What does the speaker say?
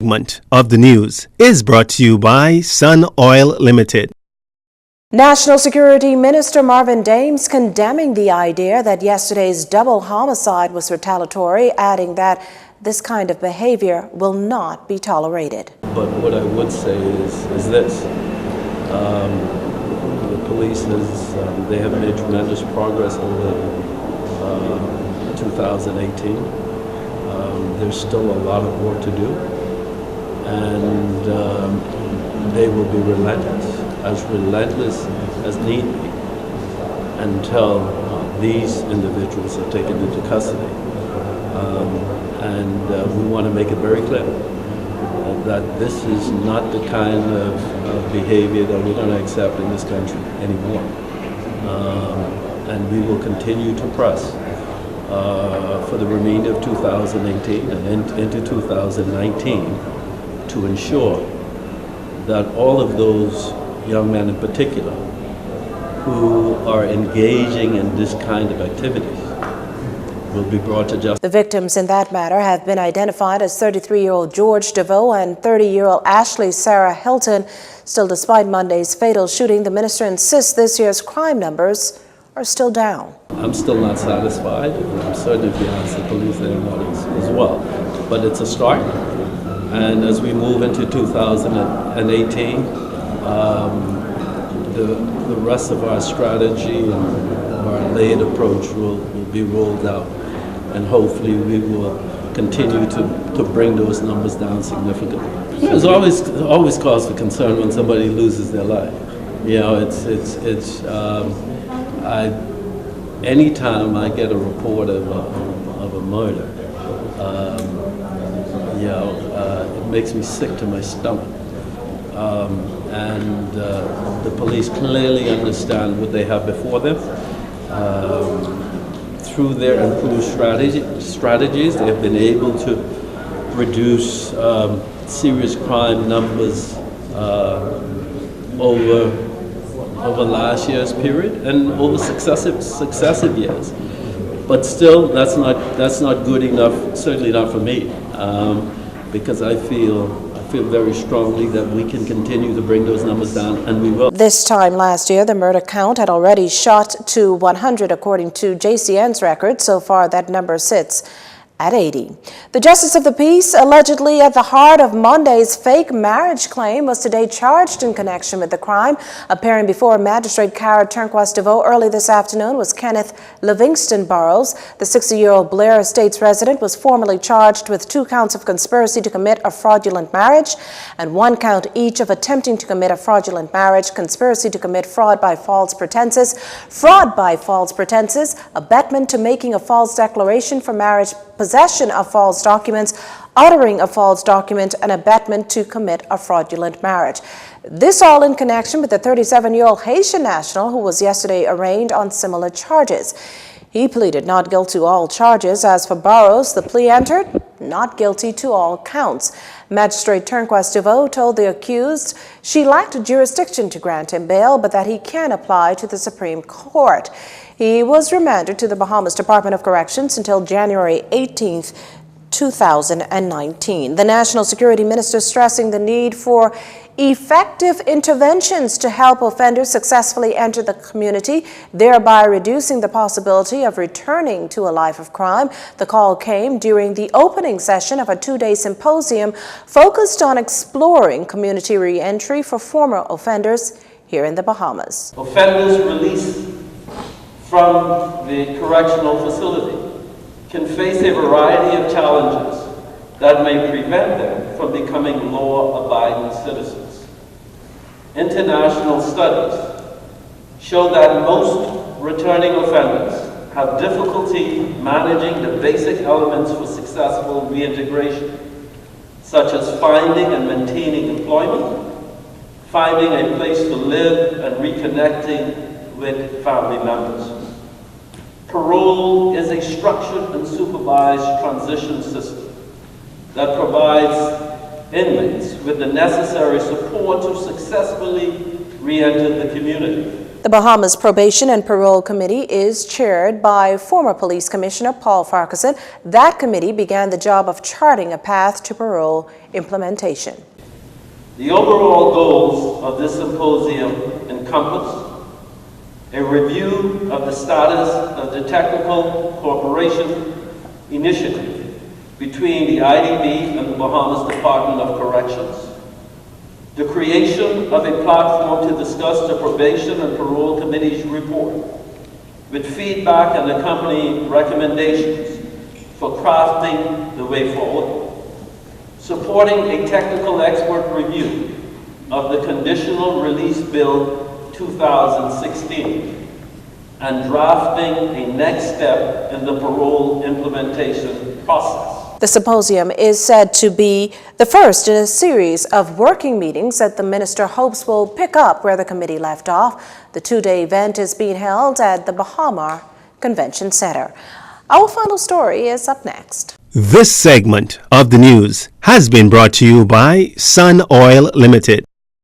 segment of the news is brought to you by Sun Oil Limited. National Security Minister Marvin Dames condemning the idea that yesterday's double homicide was retaliatory, adding that this kind of behavior will not be tolerated. But what I would say is this. The police they have made tremendous progress over 2018. There's still a lot of work to do, and they will be relentless as need be, until these individuals are taken into custody. We want to make it very clear that this is not the kind of behavior that we're going to accept in this country anymore. And we will continue to press for the remainder of 2018 and into 2019 to ensure that all of those young men in particular who are engaging in this kind of activities will be brought to justice. The victims in that matter have been identified as 33-year-old George DeVoe and 30-year-old Ashley Sarah Hilton. Still, despite Monday's fatal shooting, the minister insists this year's crime numbers are still down. I'm still not satisfied. I'm certain if you ask the police, they're not as well. But it's a start. And as we move into 2018, the rest of our strategy and our layered approach will be rolled out. And hopefully we will continue to bring those numbers down significantly. There's always cause for concern when somebody loses their life. You know, anytime I get a report of a murder, it makes me sick to my stomach. The police clearly understand what they have before them. Through their improved strategies, they have been able to reduce serious crime numbers over last year's period and over successive years. But still, that's not good enough. Certainly not for me, because I feel very strongly that we can continue to bring those numbers down, and we will. This time last year, the murder count had already shot to 100, according to JCN's records. So far, that number sits at 80. The Justice of the Peace, allegedly at the heart of Monday's fake marriage claim, was today charged in connection with the crime. Appearing before Magistrate Cara Turnquoise DeVoe early this afternoon was Kenneth Livingston Burrows. The 60-year-old Blair Estates resident was formally charged with 2 counts of conspiracy to commit a fraudulent marriage and 1 count each of attempting to commit a fraudulent marriage, conspiracy to commit fraud by false pretenses, abetment to making a false declaration for marriage, possession of false documents, uttering a false document, and abetment to commit a fraudulent marriage. This all in connection with the 37-year-old Haitian national who was yesterday arraigned on similar charges. He pleaded not guilty to all charges. As for Burrows, the plea entered not guilty to all counts. Magistrate Turnquoise DeVoe told the accused she lacked jurisdiction to grant him bail, but that he can apply to the Supreme Court. He was remanded to the Bahamas Department of Corrections until January 18th, 2019. The National Security Minister stressing the need for effective interventions to help offenders successfully enter the community, thereby reducing the possibility of returning to a life of crime. The call came during the opening session of a 2-day symposium focused on exploring community re-entry for former offenders here in the Bahamas. Offenders released from the correctional facility can face a variety of challenges that may prevent them from becoming law-abiding citizens. International studies show that most returning offenders have difficulty managing the basic elements for successful reintegration, such as finding and maintaining employment, finding a place to live, and reconnecting with family members. Parole is a structured and supervised transition system that provides inmates with the necessary support to successfully re-enter the community. The Bahamas Probation and Parole Committee is chaired by former Police Commissioner Paul Farquharson. That committee began the job of charting a path to parole implementation. The overall goals of this symposium encompass a review of the status of the technical cooperation initiative between the IDB and the Bahamas Department of Corrections, the creation of a platform to discuss the Probation and Parole Committee's report with feedback and accompanying recommendations for crafting the way forward, supporting a technical expert review of the Conditional Release Bill 2016, and drafting a next step in the parole implementation process. The symposium is said to be the first in a series of working meetings that the minister hopes will pick up where the committee left off. The two-day event is being held at the Bahama Convention Center. Our final story is up next. This segment of the news has been brought to you by Sun Oil Limited.